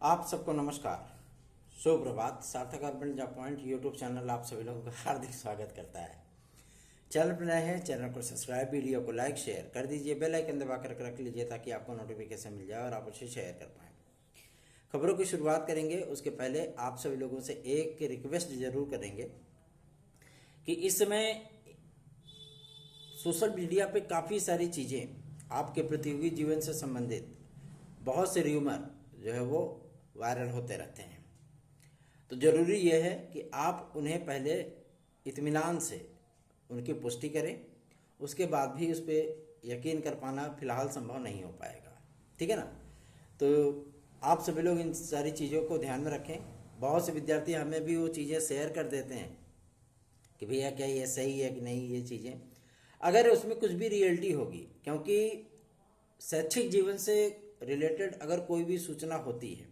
आप सबको नमस्कार, सुप्रभात। सार्थक urban job point YouTube channel आप सभी लोगों का हार्दिक स्वागत करता है। चैनल पर नए हैं, चैनल को सब्सक्राइब, वीडियो को लाइक शेयर कर दीजिए, बेल आइकन दबा कर रख लीजिए ताकि आपको नोटिफिकेशन मिल जाए और आप उसे शेयर कर पाएँ। खबरों की शुरुआत करेंगे उसके पहले आप सभी लोगों से एक रिक्वेस्ट जरूर करेंगे कि इस समय सोशल मीडिया पे काफ़ी सारी चीज़ें आपके प्रतियोगी जीवन से संबंधित बहुत से र्यूमर जो है वो वायरल होते रहते हैं। तो ज़रूरी यह है कि आप उन्हें पहले इत्मीनान से उनकी पुष्टि करें, उसके बाद भी उस पर यकीन कर पाना फिलहाल संभव नहीं हो पाएगा। ठीक है ना। तो आप सभी लोग इन सारी चीज़ों को ध्यान में रखें। बहुत से विद्यार्थी हमें भी वो चीज़ें शेयर कर देते हैं कि भैया क्या ये सही है कि नहीं। ये चीज़ें अगर उसमें कुछ भी रियलिटी होगी, क्योंकि शैक्षिक जीवन से रिलेटेड अगर कोई भी सूचना होती है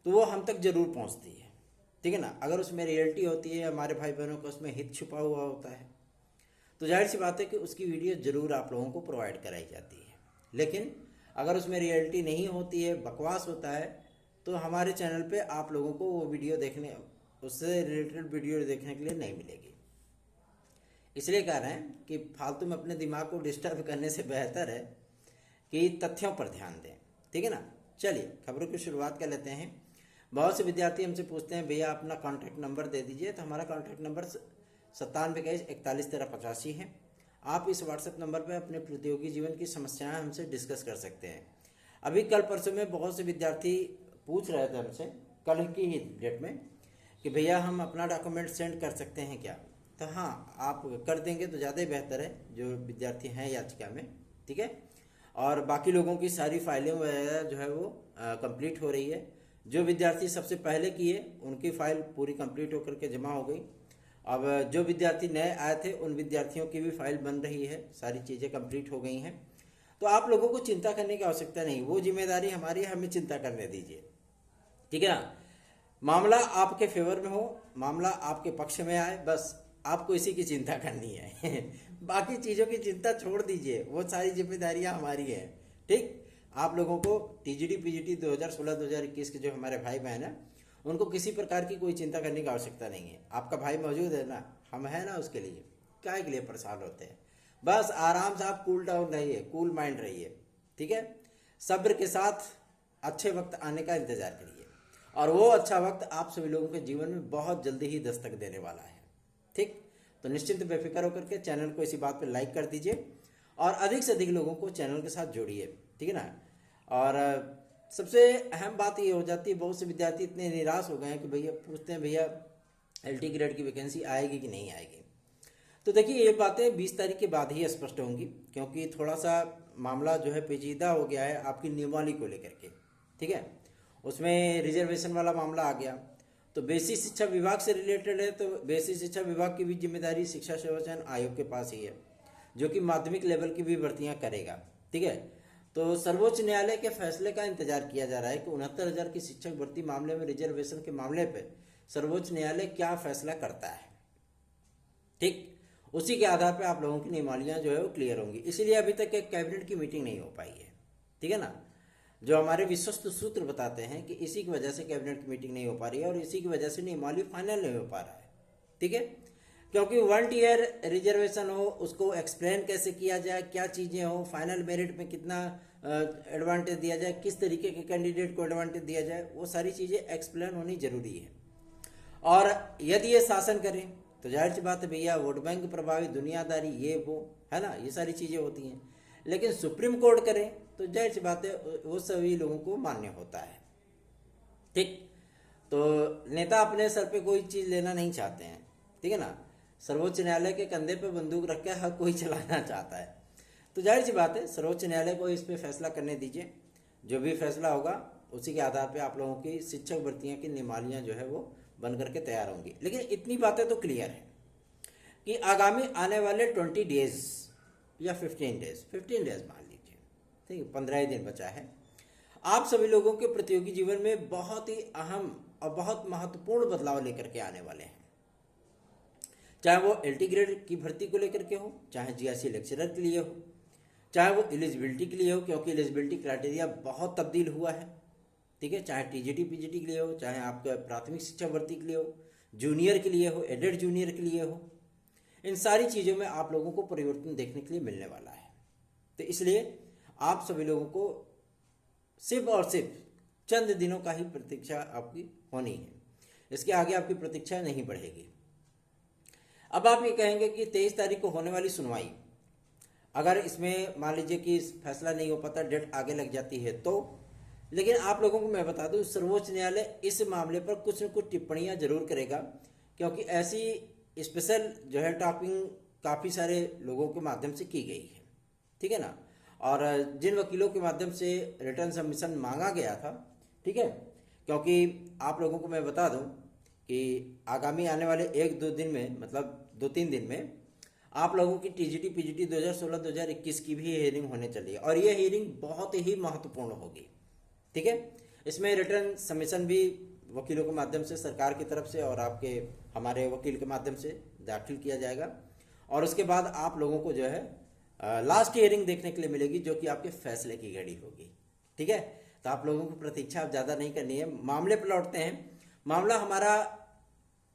तो वो हम तक जरूर पहुंचती है। ठीक है ना। अगर उसमें रियलिटी होती है, हमारे भाई बहनों का उसमें हित छुपा हुआ होता है, तो जाहिर सी बात है कि उसकी वीडियो जरूर आप लोगों को प्रोवाइड कराई जाती है। लेकिन अगर उसमें रियलिटी नहीं होती है, बकवास होता है, तो हमारे चैनल पे आप लोगों को वो वीडियो देखने, उससे रिलेटेड वीडियो देखने के लिए नहीं मिलेगी। इसलिए कह रहे हैं कि फालतू में अपने दिमाग को डिस्टर्ब करने से बेहतर है कि तथ्यों पर ध्यान दें। ठीक है ना। चलिए खबरों की शुरुआत कर लेते हैं। बहुत से विद्यार्थी हमसे पूछते हैं भैया अपना कॉन्टैक्ट नंबर दे दीजिए। तो हमारा कॉन्टैक्ट नंबर 9721411385 है। आप इस व्हाट्सएप नंबर पर अपने प्रतियोगी जीवन की समस्याएं हमसे डिस्कस कर सकते हैं। अभी कल परसों में बहुत से विद्यार्थी पूछ रहे थे हमसे, कल की ही डेट में, कि भैया हम अपना डॉक्यूमेंट सेंड कर सकते हैं क्या। तो हाँ, आप कर देंगे तो ज़्यादा ही बेहतर है, जो विद्यार्थी हैं याचिका में। ठीक है। और बाकी लोगों की सारी फाइलें वगैरह जो है वो कंप्लीट हो रही है। जो विद्यार्थी सबसे पहले किए उनकी फाइल पूरी कंप्लीट होकर के जमा हो गई। अब जो विद्यार्थी नए आए थे उन विद्यार्थियों की भी फाइल बन रही है, सारी चीज़ें कंप्लीट हो गई हैं। तो आप लोगों को चिंता करने की आवश्यकता नहीं, वो जिम्मेदारी हमारी, हमें चिंता करने दीजिए। ठीक है ना। मामला आपके फेवर में हो, मामला आपके पक्ष में आए, बस आपको इसी की चिंता करनी है। बाकी चीज़ों की चिंता छोड़ दीजिए, वो सारी जिम्मेदारियां हमारी हैं। ठीक। आप लोगों को टीजीटी पीजीटी 2016-2021 के जो हमारे भाई बहन हैं उनको किसी प्रकार की कोई चिंता करने की आवश्यकता नहीं है। आपका भाई मौजूद है ना, हम हैं ना, उसके लिए काय के लिए परेशान होते हैं। बस आराम से आप कूल डाउन रहिए, कूल माइंड रहिए। ठीक है। सब्र के साथ अच्छे वक्त आने का इंतजार करिए, और वो अच्छा वक्त आप सभी लोगों के जीवन में बहुत जल्दी ही दस्तक देने वाला है। ठीक। तो निश्चिंत बेफिक्र होकर के चैनल को इसी बात पर लाइक कर दीजिए और अधिक से अधिक लोगों को चैनल के साथ जोड़िए। ठीक है ना। और सबसे अहम बात ये हो जाती है, बहुत से विद्यार्थी इतने निराश हो गए हैं कि भैया पूछते हैं भैया एलटी ग्रेड की वैकेंसी आएगी कि नहीं आएगी। तो देखिए ये बातें 20 तारीख के बाद ही स्पष्ट होंगी, क्योंकि थोड़ा सा मामला जो है पेचीदा हो गया है आपकी नियमावली को लेकर के। ठीक है। उसमें रिजर्वेशन वाला मामला आ गया, तो बेसिक शिक्षा विभाग से रिलेटेड है, तो बेसिक शिक्षा विभाग की भी जिम्मेदारी शिक्षा सेवा चयन आयोग के पास ही है, जो कि माध्यमिक लेवल की भी भर्तियां करेगा। ठीक है। तो सर्वोच्च न्यायालय के फैसले का इंतजार किया जा रहा है कि 69,000 की शिक्षक भर्ती मामले में रिजर्वेशन के मामले पे सर्वोच्च न्यायालय क्या फैसला करता है। ठीक। उसी के आधार पर आप लोगों की नियमावलियां जो है वो क्लियर होंगी। इसीलिए अभी तक एक कैबिनेट की मीटिंग नहीं हो पाई है। ठीक है ना। जो हमारे विश्वस्त सूत्र बताते हैं कि इसी की वजह से कैबिनेट की मीटिंग नहीं हो पा रही है और इसी की वजह से नियमावली फाइनल नहीं हो पा रहा है। ठीक है। क्योंकि 1 ईयर रिजर्वेशन हो, उसको एक्सप्लेन कैसे किया जाए, क्या चीज़ें हो, फाइनल मेरिट में कितना एडवांटेज दिया जाए, किस तरीके के कैंडिडेट को एडवांटेज दिया जाए, वो सारी चीज़ें एक्सप्लेन होनी जरूरी है। और यदि ये शासन करें तो जाहिर सी बात है भैया, वोट बैंक प्रभावी, दुनियादारी, ये वो है ना, ये सारी चीज़ें होती हैं। लेकिन सुप्रीम कोर्ट करें तो जाहिर सी बात है वो सभी लोगों को मान्य होता है। ठीक। तो नेता अपने सर पे कोई चीज़ लेना नहीं चाहते हैं। ठीक है ना। सर्वोच्च न्यायालय के कंधे पे बंदूक रख के हर कोई चलाना चाहता है। तो जाहिर सी बात है सर्वोच्च न्यायालय को इस पे फैसला करने दीजिए। जो भी फैसला होगा उसी के आधार पे आप लोगों की शिक्षक भर्तियों की नियमावलियां जो है वो बन करके तैयार होंगी। लेकिन इतनी बातें तो क्लियर है कि आगामी आने वाले 20 डेज या 15 डेज मान लीजिए, ठीक है, 15 दिन बचा है, आप सभी लोगों के प्रतियोगी जीवन में बहुत ही अहम और बहुत महत्वपूर्ण बदलाव लेकर के आने वाले हैं। चाहे वो एलटी ग्रेड की भर्ती को लेकर के हो, चाहे जीआरसी लेक्चरर के लिए हो, चाहे वो एलिजिबिलिटी के लिए हो, क्योंकि एलिजिबिलिटी क्राइटेरिया बहुत तब्दील हुआ है। ठीक है, चाहे टीजीटी पीजीटी के लिए हो, चाहे आपका प्राथमिक शिक्षा भर्ती के लिए हो, जूनियर के लिए हो, एडेड जूनियर के लिए हो, इन सारी चीज़ों में आप लोगों को परिवर्तन देखने के लिए मिलने वाला है। तो इसलिए आप सभी लोगों को सिर्फ और सिर्फ चंद दिनों का ही प्रतीक्षा आपकी होनी है, इसके आगे आपकी प्रतीक्षा नहीं बढ़ेगी। अब आप ये कहेंगे कि 23 तारीख को होने वाली सुनवाई, अगर इसमें मान लीजिए कि फैसला नहीं हो पाता, डेट आगे लग जाती है तो, लेकिन आप लोगों को मैं बता दूं सर्वोच्च न्यायालय इस मामले पर कुछ न कुछ टिप्पणियां जरूर करेगा, क्योंकि ऐसी स्पेशल जो है टॉपिंग काफ़ी सारे लोगों के माध्यम से की गई है, ठीक है ना। और जिन वकीलों के माध्यम से रिटर्न सबमिशन मांगा गया था, ठीक है, क्योंकि आप लोगों को मैं बता दूं कि आगामी आने वाले 1-2 दिन में, मतलब 2-3 दिन में आप लोगों की टीजीटी पीजीटी 2016-2021 की भी हियरिंग होने चली है, और ये हियरिंग बहुत ही महत्वपूर्ण होगी, ठीक है। इसमें रिटर्न सबमिशन भी वकीलों के माध्यम से, सरकार की तरफ से और आपके हमारे वकील के माध्यम से दाखिल किया जाएगा, और उसके बाद आप लोगों को जो है लास्ट हियरिंग देखने के लिए मिलेगी, जो कि आपके फैसले की घड़ी होगी, ठीक है। तो आप लोगों को प्रतीक्षा अब ज़्यादा नहीं करनी है। मामले पर लौटते हैं। मामला हमारा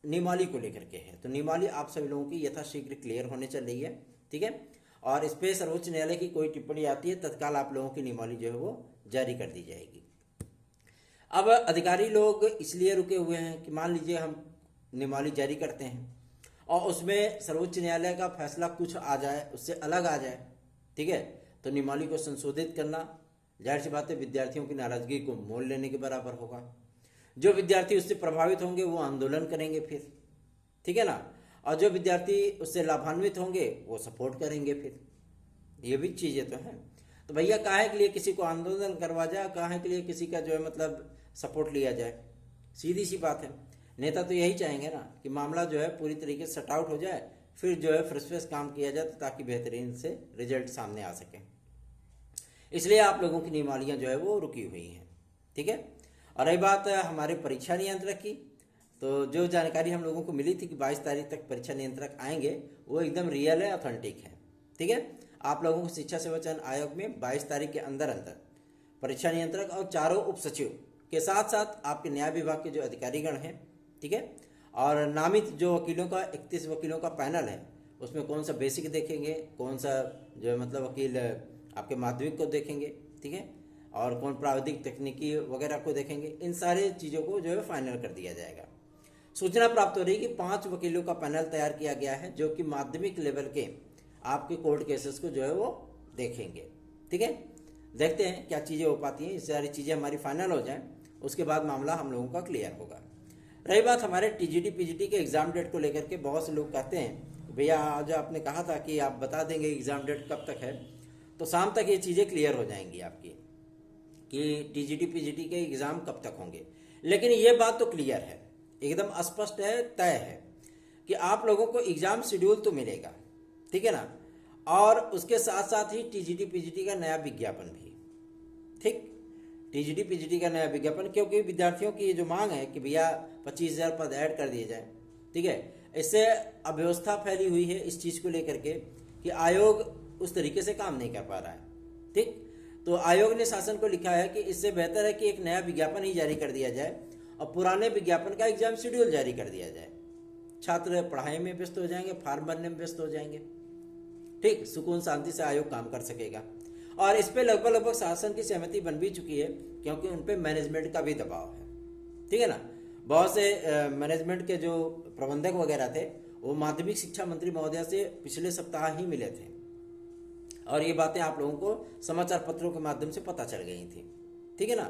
नियमावली को लेकर के है, तो नियमावली आप सभी लोगों की यथाशीघ्र क्लियर होने चल रही है, ठीक है। और इस पर सर्वोच्च न्यायालय की कोई टिप्पणी आती है, तत्काल आप लोगों की नियमावली जो है वो जारी कर दी जाएगी। अब अधिकारी लोग इसलिए रुके हुए हैं कि मान लीजिए हम नियमावली जारी करते हैं और उसमें सर्वोच्च न्यायालय का फैसला कुछ आ जाए, उससे अलग आ जाए, ठीक है, तो नियमावली को संशोधित करना जाहिर सी बात है विद्यार्थियों की नाराजगी को मोल लेने के बराबर होगा। जो विद्यार्थी उससे प्रभावित होंगे वो आंदोलन करेंगे फिर, ठीक है ना, और जो विद्यार्थी उससे लाभान्वित होंगे वो सपोर्ट करेंगे फिर। ये भी चीज़ें तो हैं। तो भैया काहे के लिए किसी को आंदोलन करवा जाए, काहे के लिए किसी का जो है मतलब सपोर्ट लिया जाए, सीधी सी बात है। नेता तो यही चाहेंगे ना कि मामला जो है पूरी तरीके से सट आउट हो जाए, फिर जो है फ्रेश काम किया जाए ताकि बेहतरीन से रिजल्ट सामने आ सके। इसलिए आप लोगों की नियमावलियाँ जो है वो रुकी हुई हैं, ठीक है। और रही बात हमारे परीक्षा नियंत्रक की, तो जो जानकारी हम लोगों को मिली थी कि 22 तारीख तक परीक्षा नियंत्रक आएंगे, वो एकदम रियल है, ऑथेंटिक है, ठीक है। आप लोगों को शिक्षा सेवा चयन आयोग में 22 तारीख के अंदर परीक्षा नियंत्रक और 4 उप सचिव के साथ साथ आपके न्याय विभाग के जो अधिकारीगण हैं, ठीक है, और नामित जो वकीलों का 31 वकीलों का पैनल है, उसमें कौन सा बेसिक देखेंगे, कौन सा जो है मतलब वकील आपके माध्यमिक को देखेंगे, ठीक है, और कौन प्राविधिक तकनीकी वगैरह को देखेंगे, इन सारे चीज़ों को जो है फाइनल कर दिया जाएगा। सूचना प्राप्त हो रही है कि 5 वकीलों का पैनल तैयार किया गया है, जो कि माध्यमिक लेवल के आपके कोर्ट केसेस को जो है वो देखेंगे, ठीक है। देखते हैं क्या चीज़ें हो पाती हैं, ये सारी चीज़ें हमारी फाइनल हो जाएं, उसके बाद मामला हम लोगों का क्लियर होगा। रही बात हमारे टीजीटी पीजीटी के एग्ज़ाम डेट को लेकर के, बहुत से लोग कहते हैं भैया आज आपने कहा था कि आप बता देंगे एग्ज़ाम डेट कब तक है, तो शाम तक ये चीज़ें क्लियर हो जाएंगी आपकी कि टीजीटी पीजीटी के एग्ज़ाम कब तक होंगे। लेकिन ये बात तो क्लियर है, एकदम स्पष्ट है, तय है कि आप लोगों को एग्ज़ाम शेड्यूल तो मिलेगा, ठीक है ना, और उसके साथ साथ ही टीजीटी पीजीटी का नया विज्ञापन भी, ठीक, टीजीटी पीजीटी का नया विज्ञापन, क्योंकि विद्यार्थियों की ये जो मांग है कि भैया 25,000 पद ऐड कर दिए जाए, ठीक है, इससे अव्यवस्था फैली हुई है इस चीज़ को लेकर के कि आयोग उस तरीके से काम नहीं कर पा रहा है, ठीक। तो आयोग ने शासन को लिखा है कि इससे बेहतर है कि एक नया विज्ञापन ही जारी कर दिया जाए और पुराने विज्ञापन का एग्जाम शेड्यूल जारी कर दिया जाए। छात्र पढ़ाई में व्यस्त हो जाएंगे, फॉर्म भरने में व्यस्त हो जाएंगे, ठीक, सुकून शांति से आयोग काम कर सकेगा। और इस पे लगभग शासन की सहमति बन भी चुकी है, क्योंकि उन पे मैनेजमेंट का भी दबाव है, ठीक है ना। बहुत से मैनेजमेंट के जो प्रबंधक वगैरह थे वो माध्यमिक शिक्षा मंत्री महोदया से पिछले सप्ताह ही मिले थे, और ये बातें आप लोगों को समाचार पत्रों के माध्यम से पता चल गई थी, ठीक है ना।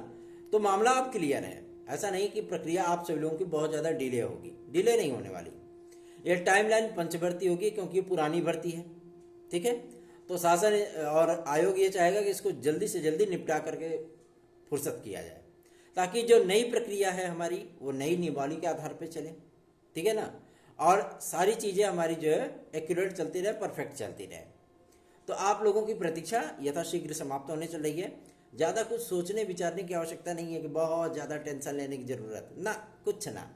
तो मामला अब क्लियर है, ऐसा नहीं कि प्रक्रिया आप सभी लोगों की बहुत ज़्यादा डिले होगी, डिले नहीं होने वाली। ये टाइमलाइन पंचवर्ती होगी क्योंकि पुरानी भर्ती है, ठीक है। तो शासन और आयोग ये चाहेगा कि इसको जल्दी से जल्दी निपटा करके फुर्सत किया जाए, ताकि जो नई प्रक्रिया है हमारी वो नई नियमावली के आधार पर चले, ठीक है ना, और सारी चीज़ें हमारी जो है एक्यूरेट चलती रहे, परफेक्ट चलती रहे। तो आप लोगों की प्रतीक्षा यथाशीघ्र समाप्त होने चल रही है। ज़्यादा कुछ सोचने विचारने की आवश्यकता नहीं है कि बहुत ज़्यादा टेंशन लेने की ज़रूरत ना, कुछ ना,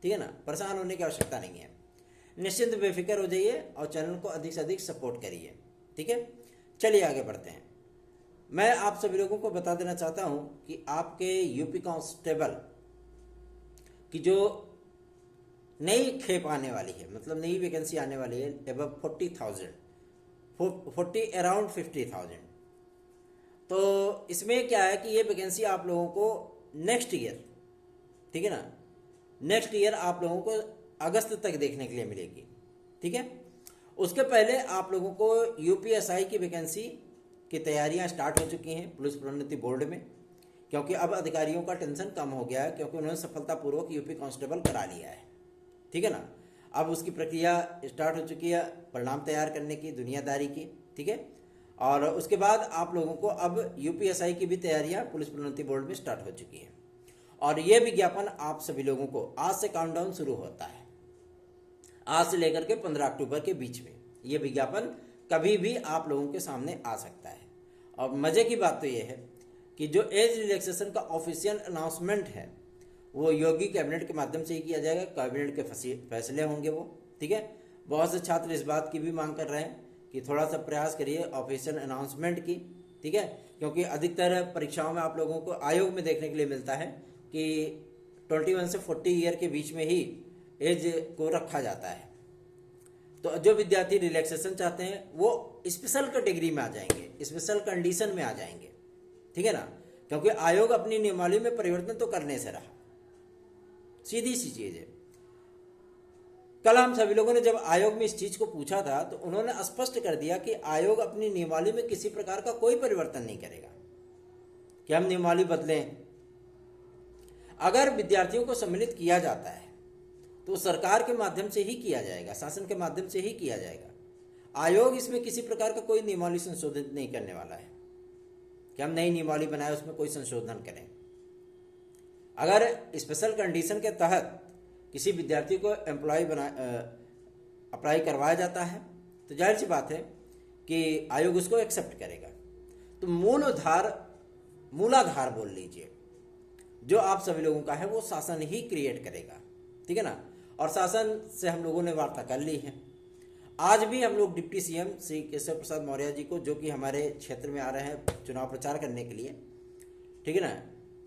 ठीक है ना, परेशान होने की आवश्यकता नहीं है। निश्चिंत बेफिक्र हो जाइए और चैनल को अधिक से अधिक सपोर्ट करिए, ठीक है। चलिए आगे बढ़ते हैं। मैं आप सभी लोगों को बता देना चाहता हूं कि आपके यूपी कांस्टेबल की जो नई खेप आने वाली है, मतलब नई वैकेंसी आने वाली है अबव 40,000, 40 अराउंड 50,000। तो इसमें क्या है कि ये वैकेंसी आप लोगों को नेक्स्ट ईयर, ठीक है ना, नेक्स्ट ईयर आप लोगों को अगस्त तक देखने के लिए मिलेगी, ठीक है। उसके पहले आप लोगों को यूपीएसआई की वैकेंसी की तैयारियां स्टार्ट हो चुकी हैं पुलिस प्रोन्नति बोर्ड में, क्योंकि अब अधिकारियों का टेंशन कम हो गया है, क्योंकि उन्होंने सफलतापूर्वक यूपी कांस्टेबल करा लिया है, ठीक है ना। अब उसकी प्रक्रिया स्टार्ट हो चुकी है परिणाम तैयार करने की, दुनियादारी की, ठीक है। और उसके बाद आप लोगों को अब यूपीएसआई की भी तैयारियां पुलिस प्रोन्नति बोर्ड में स्टार्ट हो चुकी है। और ये विज्ञापन आप सभी लोगों को आज से काउंटडाउन शुरू होता है, आज से लेकर के 15 अक्टूबर के बीच में ये विज्ञापन कभी भी आप लोगों के सामने आ सकता है। और मजे की बात तो ये है कि जो एज रिलैक्सेशन का ऑफिशियल अनाउंसमेंट है वो योगी कैबिनेट के माध्यम से ही किया जाएगा, कैबिनेट के फैसले होंगे वो, ठीक है। बहुत से छात्र इस बात की भी मांग कर रहे हैं कि थोड़ा सा प्रयास करिए ऑफिशियल अनाउंसमेंट की, ठीक है, क्योंकि अधिकतर परीक्षाओं में आप लोगों को आयोग में देखने के लिए मिलता है कि 21 से 40 ईयर के बीच में ही एज को रखा जाता है। तो जो विद्यार्थी रिलैक्सेशन चाहते हैं वो स्पेशल कैटेगरी में आ जाएंगे, स्पेशल कंडीशन में आ जाएंगे, ठीक है ना, क्योंकि आयोग अपनी नियमावली में परिवर्तन तो करने से रहा, सीधी सी चीज है। कल हम सभी लोगों ने जब आयोग में इस चीज को पूछा था तो उन्होंने स्पष्ट कर दिया कि आयोग अपनी नियमावली में किसी प्रकार का कोई परिवर्तन नहीं करेगा कि हम नियमावली बदलें। अगर विद्यार्थियों को सम्मिलित किया जाता है तो सरकार के माध्यम से ही किया जाएगा, शासन के माध्यम से ही किया जाएगा। आयोग इसमें किसी प्रकार का कोई नियमावली संशोधित नहीं करने वाला है कि हम नई नियमावली बनाए उसमें कोई संशोधन करें। अगर स्पेशल कंडीशन के तहत किसी विद्यार्थी को एम्प्लॉय अप्लाई करवाया जाता है तो जाहिर सी बात है कि आयोग उसको एक्सेप्ट करेगा। तो मूलाधार बोल लीजिए जो आप सभी लोगों का है वो शासन ही क्रिएट करेगा, ठीक है ना। और शासन से हम लोगों ने वार्ता कर ली है। आज भी हम लोग डिप्टी सीएम श्री केशव प्रसाद मौर्य जी को, जो कि हमारे क्षेत्र में आ रहे हैं चुनाव प्रचार करने के लिए, ठीक है ना,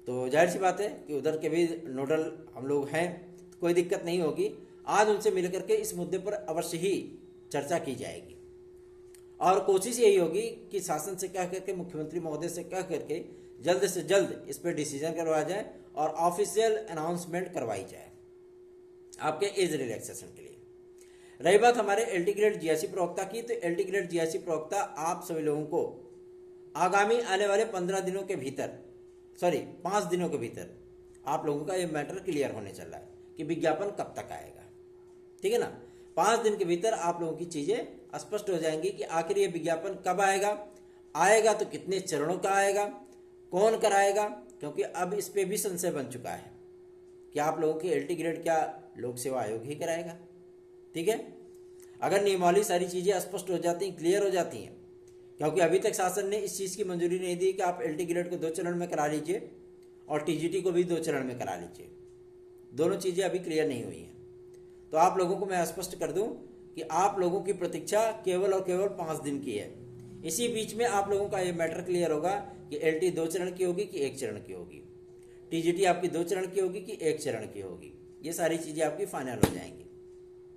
तो जाहिर सी बात है कि उधर के भी नोडल हम लोग हैं, तो कोई दिक्कत नहीं होगी। आज उनसे मिलकर के इस मुद्दे पर अवश्य ही चर्चा की जाएगी और कोशिश यही होगी कि शासन से कह करके, मुख्यमंत्री महोदय से कह करके जल्द से जल्द इस पर डिसीजन करवाया जाए और ऑफिशियल अनाउंसमेंट करवाई जाए आपके एज रिलैक्सेशन के लिए। रही बात हमारे एलटी ग्रेड जीआईसी प्रवक्ता की, तो एलटी ग्रेड जीआईसी प्रवक्ता आप सभी लोगों को आगामी आने वाले 15 दिनों के भीतर, 5 दिनों के भीतर आप लोगों का ये मैटर क्लियर होने चल रहा है कि विज्ञापन कब तक आएगा, ठीक है ना। 5 दिन के भीतर आप लोगों की चीजें स्पष्ट हो जाएंगी कि आखिर ये विज्ञापन कब आएगा तो कितने चरणों का आएगा, कौन कराएगा, क्योंकि अब इस पे भी संशय बन चुका है कि आप लोगों की एलटी ग्रेड क्या लोक सेवा आयोग ही कराएगा, ठीक है। अगर नियमावली सारी चीजें स्पष्ट हो जाती हैं, क्लियर हो जाती हैं, क्योंकि अभी तक शासन ने इस चीज की मंजूरी नहीं दी कि आप एलटी ग्रेड को 2 चरण में करा लीजिए और टीजीटी को भी 2 चरण में करा लीजिए, दोनों चीजें अभी क्लियर नहीं हुई हैं। तो आप लोगों को मैं स्पष्ट कर दूं कि आप लोगों की प्रतीक्षा केवल और केवल 5 दिन की है। इसी बीच में आप लोगों का ये मैटर क्लियर होगा कि एलटी 2 चरण की होगी कि 1 चरण की होगी, टीजीटी आपकी 2 चरण की होगी कि 1 चरण की होगी, ये सारी चीजें आपकी फाइनल हो जाएंगी,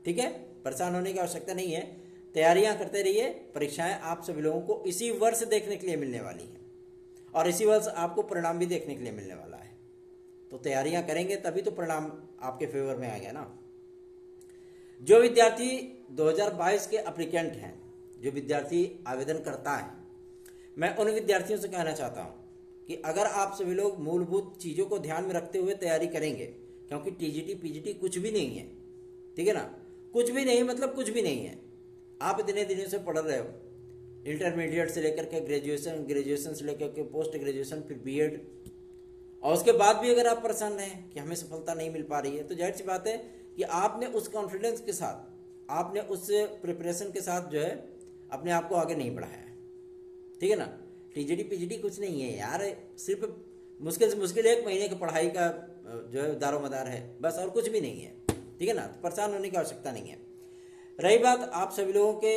ठीक है। परेशान होने की आवश्यकता नहीं है, तैयारियां करते रहिए। परीक्षाएं आप सभी लोगों को इसी वर्ष देखने के लिए मिलने वाली हैं और इसी वर्ष आपको परिणाम भी देखने के लिए मिलने वाला है। तो तैयारियां करेंगे तभी तो परिणाम आपके फेवर में आएगा ना। जो विद्यार्थी 2022 के एप्लीकेंट हैं, जो विद्यार्थी आवेदन करता है, मैं उन विद्यार्थियों से कहना चाहता हूं कि अगर आप सभी लोग मूलभूत चीज़ों को ध्यान में रखते हुए तैयारी करेंगे, क्योंकि टीजीटी पीजीटी कुछ भी नहीं है, ठीक है ना, कुछ भी नहीं, मतलब कुछ भी नहीं है। आप इतने दिनों से पढ़ रहे हो, इंटरमीडिएट से लेकर के ग्रेजुएशन से लेकर के पोस्ट ग्रेजुएशन, फिर बीएड, और उसके बाद भी अगर आप परेशान रहे कि हमें सफलता नहीं मिल पा रही है, तो जाहिर सी बात है कि आपने उस कॉन्फिडेंस के साथ, आपने उस प्रिपरेशन के साथ जो है अपने आप को आगे नहीं बढ़ाया है, ठीक है ना। टीजीटी पीजीटी कुछ नहीं है यार, सिर्फ मुश्किल से मुश्किल 1 महीने की पढ़ाई का जो है दारोमदार है, बस, और कुछ भी नहीं है, ठीक है ना। तो परेशान होने की आवश्यकता नहीं है। रही बात आप सभी लोगों के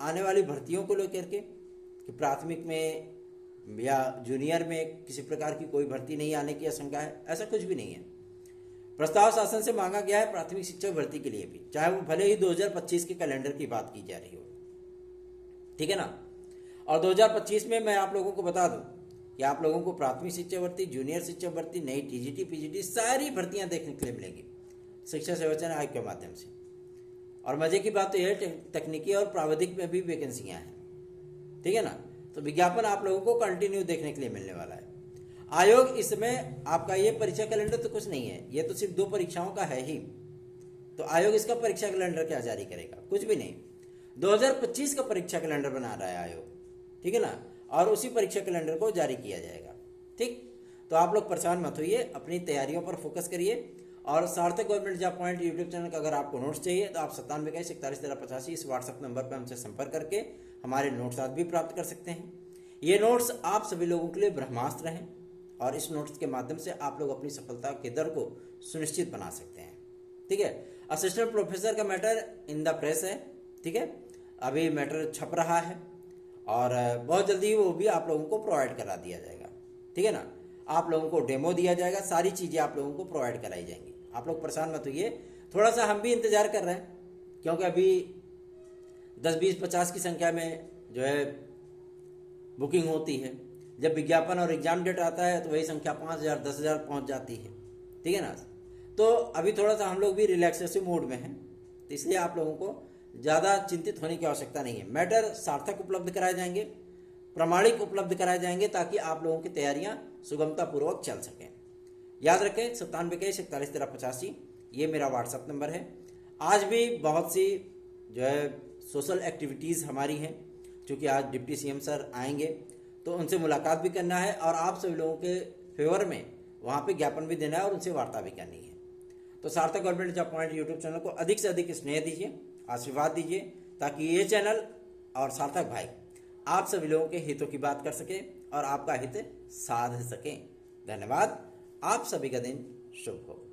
आने वाली भर्तियों को लेकर के कि प्राथमिक में, या जूनियर में किसी प्रकार की कोई भर्ती नहीं आने की आशंका है, ऐसा कुछ भी नहीं है। प्रस्ताव शासन से मांगा गया है प्राथमिक शिक्षक भर्ती के लिए भी, चाहे वो भले ही 2025 के कैलेंडर की बात की जा रही हो, ठीक है ना। और 2025 में मैं आप लोगों को बता दूं कि आप लोगों को प्राथमिक शिक्षक भर्ती, जूनियर शिक्षक भर्ती, नई टीजीटी, पीजीटी सारी भर्तियां देखने के लिए मिलेंगी शिक्षा सेवाचयन आयोग के माध्यम से। और मजे की बात तो यह है तकनीकी और प्राविधिक में भी वैकेंसियां हैं, ठीक है ना। तो विज्ञापन आप लोगों को कंटिन्यू देखने के लिए मिलने वाला है। आयोग इसमें आपका ये परीक्षा कैलेंडर तो कुछ नहीं है, ये तो सिर्फ 2 परीक्षाओं का है ही। तो आयोग इसका परीक्षा कैलेंडर क्या जारी करेगा, कुछ भी नहीं। 2025 का परीक्षा कैलेंडर बना रहा है आयोग, ठीक है ना, और उसी परीक्षा कैलेंडर को जारी किया जाएगा, ठीक। तो आप लोग परेशान मत होइए, अपनी तैयारियों पर फोकस करिए। और सार्थक government job point YouTube channel का अगर आपको नोट्स चाहिए तो आप 9721411385 इस व्हाट्सएप नंबर पर हमसे संपर्क करके हमारे नोट्स आज भी प्राप्त कर सकते हैं। ये नोट्स आप सभी लोगों के लिए ब्रह्मास्त्र हैं और इस नोट्स के माध्यम से आप लोग अपनी सफलता के दर को सुनिश्चित बना सकते हैं, ठीक है। असिस्टेंट प्रोफेसर का मैटर इन द प्रेस है, ठीक है, अभी मैटर छप रहा है और बहुत जल्दी वो भी आप लोगों को प्रोवाइड करा दिया जाएगा, ठीक है ना। आप लोगों को डेमो दिया जाएगा, सारी चीज़ें आप लोगों को प्रोवाइड कराई जाएंगी। आप लोग परेशान मत होइए, थोड़ा सा हम भी इंतज़ार कर रहे हैं क्योंकि अभी 10, 20, 50 की संख्या में जो है बुकिंग होती है। जब विज्ञापन और एग्जाम डेट आता है तो वही संख्या 5000, 10,000 पहुँच जाती है, ठीक है ना। तो अभी थोड़ा सा हम लोग भी रिलैक्सेशन मोड में हैं, तो इसलिए आप लोगों को ज़्यादा चिंतित होने की आवश्यकता नहीं है। मैटर सार्थक उपलब्ध कराए जाएंगे, प्रामाणिक उपलब्ध कराए जाएंगे ताकि आप लोगों की तैयारियां सुगमतापूर्वक चल सकें। याद रखें 9721411385 ये मेरा व्हाट्सअप नंबर है। आज भी बहुत सी जो है सोशल एक्टिविटीज़ हमारी हैं, क्योंकि आज डिप्टी सीएम सर आएंगे तो उनसे मुलाकात भी करना है और आप सभी लोगों के फेवर में वहाँ पे ज्ञापन भी देना है और उनसे वार्ता भी करनी है। तो सार्थक government job point YouTube channel को अधिक से अधिक स्नेह दीजिए, आशीर्वाद दीजिए, ताकि ये चैनल और सार्थक भाई आप सभी लोगों के हितों की बात कर सके और आपका हित साध सकें। धन्यवाद। आप सभी का दिन शुभ हो।